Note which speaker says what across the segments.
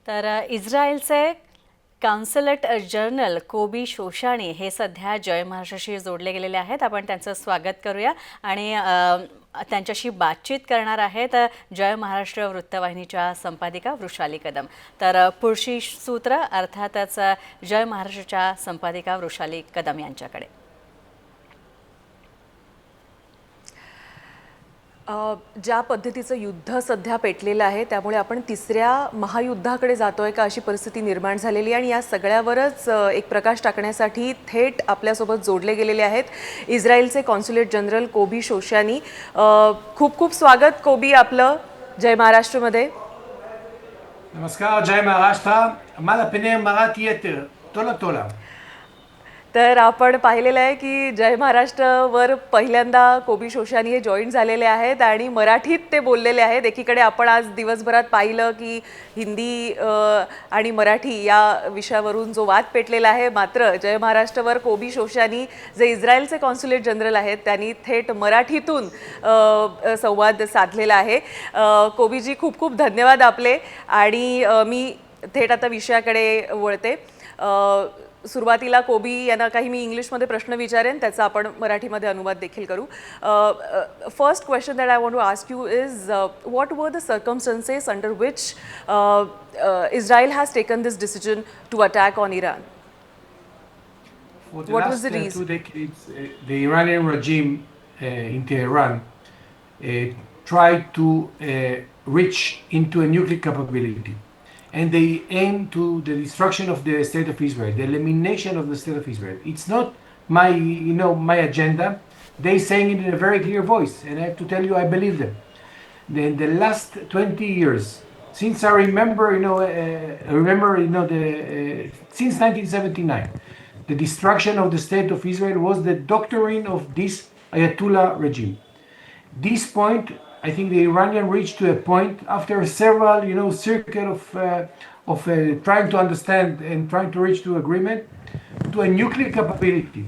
Speaker 1: तर इस्रायलचे काउन्सिलेट जनरल कोबी शोशानी हे सध्या जय महाराष्ट्राशी जोडले गेलेले आहेत. आपण त्यांचं स्वागत करूया आणि त्यांच्याशी बातचीत करणार आहेत जय महाराष्ट्र वृत्तवाहिनीच्या संपादिका वृषाली कदम. तर पुढची सूत्र अर्थातच जय महाराष्ट्राच्या संपादिका वृषाली कदम यांच्याकडे.
Speaker 2: ज्या पद्धतीचं युद्ध सध्या पेटलेलं आहे त्यामुळे आपण तिसऱ्या महायुद्धाकडे जातोय का अशी परिस्थिती निर्माण झालेली आहे आणि या सगळ्यावरच एक प्रकाश टाकण्यासाठी थेट आपल्यासोबत जोडले गेलेले आहेत इस्रायलचे कॉन्सुलेट जनरल कोबी शोशानी. खूप खूप स्वागत कोबी आपलं जय महाराष्ट्रमध्ये.
Speaker 3: नमस्कार, जय महाराष्ट्र. मला पिणे मराठी येते तोला तोला.
Speaker 2: तर आपण पाहिलेलं आहे की जय महाराष्ट्रवर पहिल्यांदा कोबी शोशानी हे जॉईन झालेले आहेत आणि मराठीत ते बोललेले आहेत. एकीकडे आपण आज दिवसभरात पाहिलं की हिंदी आणि मराठी या विषयावरून जो वाद पेटलेला आहे, मात्र जय महाराष्ट्रवर कोबी शोशानी जे इस्रायलचे कॉन्सुलेट जनरल आहेत त्यांनी थेट मराठीतून संवाद साधलेला आहे. कोबीजी खूप खूप धन्यवाद आपले. आणि मी थेट आता विषयाकडे वळते. सुरुवातीला कोबी यांना काही मी इंग्लिशमध्ये प्रश्न विचारेन, त्याचा आपण मराठीमध्ये अनुवाद देखील करू. First question that I want to ask you is what were the circumstances under which Israel has taken this decision to attack on Iran?
Speaker 3: What was the reason? 2 decades, the Iranian regime in Tehran tried to reach into a nuclear capability. And they aim to the destruction of the state of Israel, the elimination of the state of Israel. It's not my agenda. They saying it in a very clear voice, and I have to tell you, I believe them. Then the last 20 years, since I remember, since 1979, the destruction of the state of Israel was the doctrine of this Ayatollah regime. This point, I think the Iranian reached to a point after several, circle of trying to understand and trying to reach to agreement to a nuclear capability.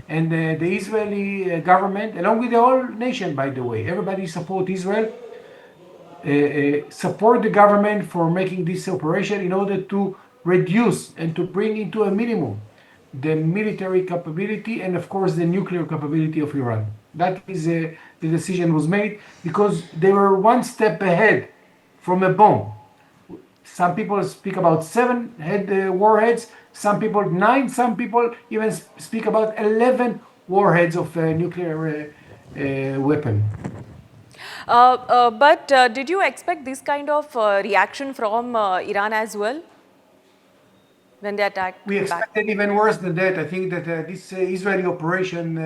Speaker 3: And the Israeli government, along with the whole nation, by the way, everybody support Israel, support the government for making this operation in order to reduce and to bring into a minimum the military capability and of course the nuclear capability of Iran. That is the decision was made because they were one step ahead from a bomb. Some people speak about 7 warheads, some people 9, some people even speak about 11 warheads of nuclear weapon.
Speaker 2: But did you expect this kind of reaction from Iran as well when they attacked?
Speaker 3: We expected even worse than that. I think that this Israeli operation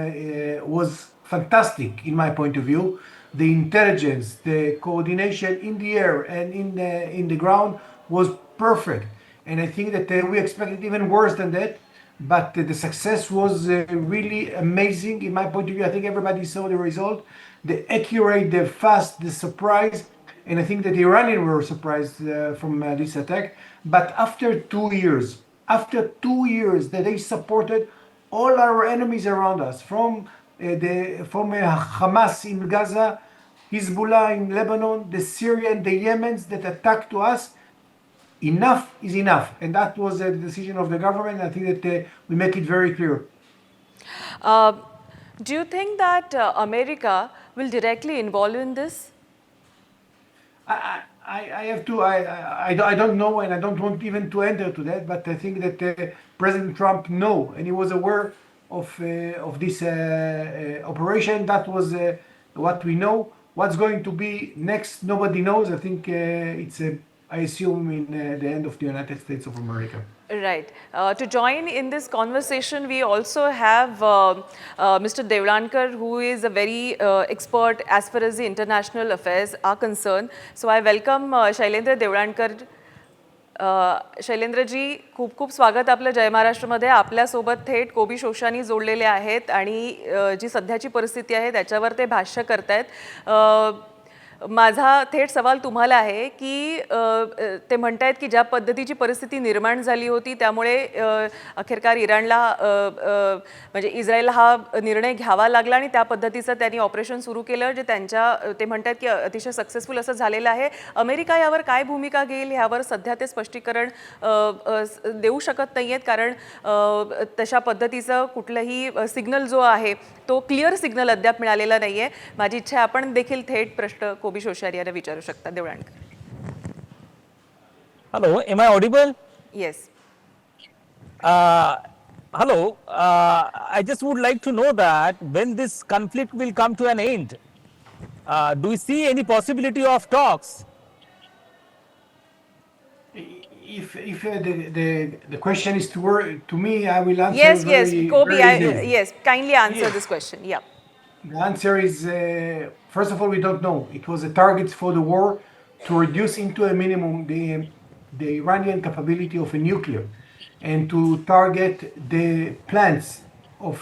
Speaker 3: was fantastic in my point of view. The intelligence, the coordination in the air and in the ground was perfect. And I think that we expected even worse than that. But the success was really amazing in my point of view. I think everybody saw the result, the accurate, the fast, the surprise. And I think that the Iranians were surprised from this attack. But after 2 years that they supported all our enemies around us, from Hamas in Gaza, Hezbollah in Lebanon, the Syria and the Yemens that attacked to us, enough is enough. And that was the decision of the government. I think that we make it very clear.
Speaker 2: Do you think that America will directly involve in this?
Speaker 3: I have to. I don't know, and I don't want even to enter to that. But I think that President Trump know, and he was aware of this operation. That was what we know. What's going to be next, nobody knows. I think it's I assume in the end of the United States of America.
Speaker 2: Right. To join in this conversation, we also have Mr. Devendra, who is a very expert as far as the international affairs are concerned. So I welcome Shailendra Devendra. शैलेंद्रजी, खूप खूप स्वागत आपलं जय महाराष्ट्रमध्ये. आपल्यासोबत थेट कोबी शोशानी जोडलेले आहेत आणि जी सध्याची परिस्थिती आहे त्याच्यावर ते भाष्य करतायत. माझा थेट सवाल तुम्हाला आहे की ते म्हणतायत की ज्या पद्धतीची परिस्थिती निर्माण झाली होती त्यामुळे अखेरकार इराणला म्हणजे इस्रायलला हा निर्णय घ्यावा लागला आणि त्या पद्धतीचं त्यांनी ऑपरेशन सुरू केलं जे ते म्हणतात की अतिशय सक्सेसफुल असं झालेलं आहे. अमेरिका यावर काय भूमिका घेईल ह्यावर सध्या ते स्पष्टीकरण देऊ शकत नाही आहेत कारण तशा पद्धतीचं कुठलंही सिग्नल जो आहे तो क्लिअर सिग्नल अद्याप मिळालेला नाही आहे. माझी इच्छा आपण देखील थेट प्रश्न कोबी शोशानी यांना विचारू शकता. Devalankar.
Speaker 4: Hello, am I audible?
Speaker 2: Yes.
Speaker 4: Hello, I just would like to know that when this conflict will come to an end, do you see any possibility of talks?
Speaker 3: If the question is to me, I will answer
Speaker 2: Yes, yes,
Speaker 3: very,
Speaker 2: Kobbi,
Speaker 3: very easily.
Speaker 2: yes, kindly answer
Speaker 3: Yes.
Speaker 2: this question. Yeah.
Speaker 3: The answer is, first of all, we don't know. It was a target for the war to reduce into a minimum the Iranian capability of a nuclear and to target the plants of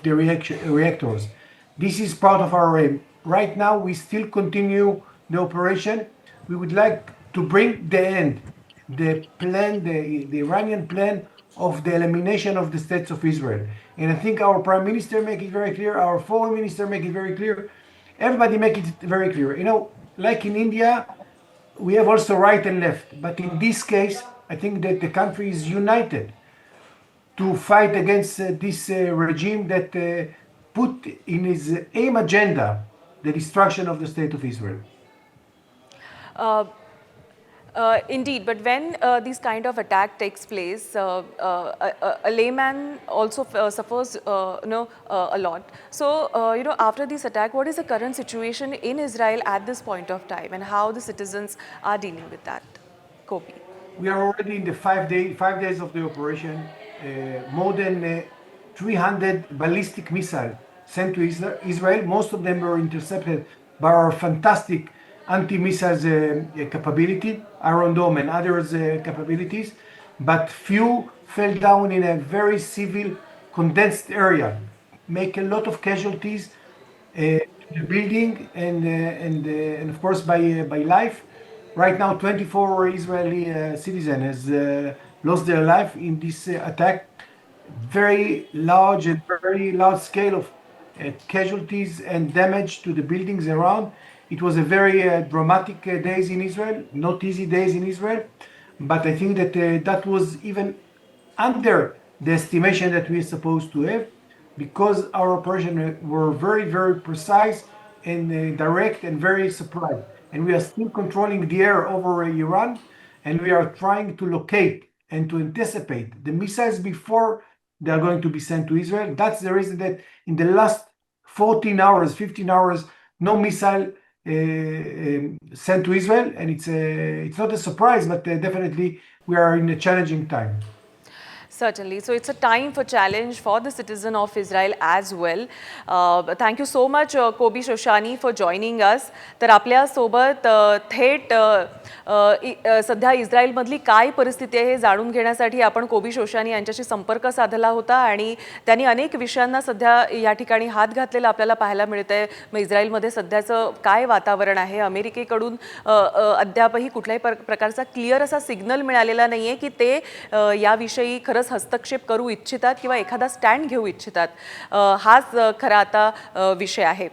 Speaker 3: the reactors. This is part of our aim. Right now, we still continue the operation. We would like to bring the end, the plan, the Iranian plan of the elimination of the states of Israel. And I think our Prime Minister make it very clear, our Foreign Minister make it very clear, everybody make it very clear. You know, like in India, we have also right and left. But in this case, I think that the country is united to fight against this regime that put in his aim agenda the destruction of the state of Israel.
Speaker 2: Indeed, but when this kind of attack takes place, a layman also suffers, a lot. So, after this attack, what is the current situation in Israel at this point of time, and how the citizens are dealing with that? Kobbi.
Speaker 3: We are already in the 5 days of the operation. More than 300 ballistic missiles sent to Israel. Most of them were intercepted by our fantastic anti-missiles capability, Iron Dome and others capabilities, but few fell down in a very civil, condensed area, make a lot of casualties to the building and of course by life. Right now, 24 Israeli citizens has lost their life in this attack. Very large and very large scale of casualties and damage to the buildings around. It was a very dramatic days in Israel, not easy days in Israel, but I think that that was even under the estimation that we are supposed to have, because our operation were very, very precise and direct and very surprised. And we are still controlling the air over Iran, and we are trying to locate and to anticipate the missiles before they are going to be sent to Israel. That's the reason that in the last 14 hours, 15 hours, no missile sent to Israel, and it's not a surprise, but definitely we are in a challenging time.
Speaker 2: Certainly. So it's a time for challenge for the citizen of Israel as well. Thank you so much, Kobbi Shoshani, for joining us. तर आपल्या सोबत थेट सध्या इस्रायलमधली काय परिस्थिती आहे हे जाणून घेण्यासाठी आपण कोबी शोशानी यांच्याशी संपर्क साधला होता आणि त्यांनी अनेक विषयांना सध्या या ठिकाणी हात घातलेला आपल्याला पाहायला मिळतंय. मग इस्रायलमध्ये सध्याचं काय वातावरण आहे, अमेरिकेकडून अद्यापही कुठल्याही प्रकारचा क्लिअर असा सिग्नल मिळालेला नाहीये की ते याविषयी खरंच हस्तक्षेप करू इच्छितात किंवा एखादा स्टँड घेऊ इच्छितात. हाच खरा आता विषय आहे.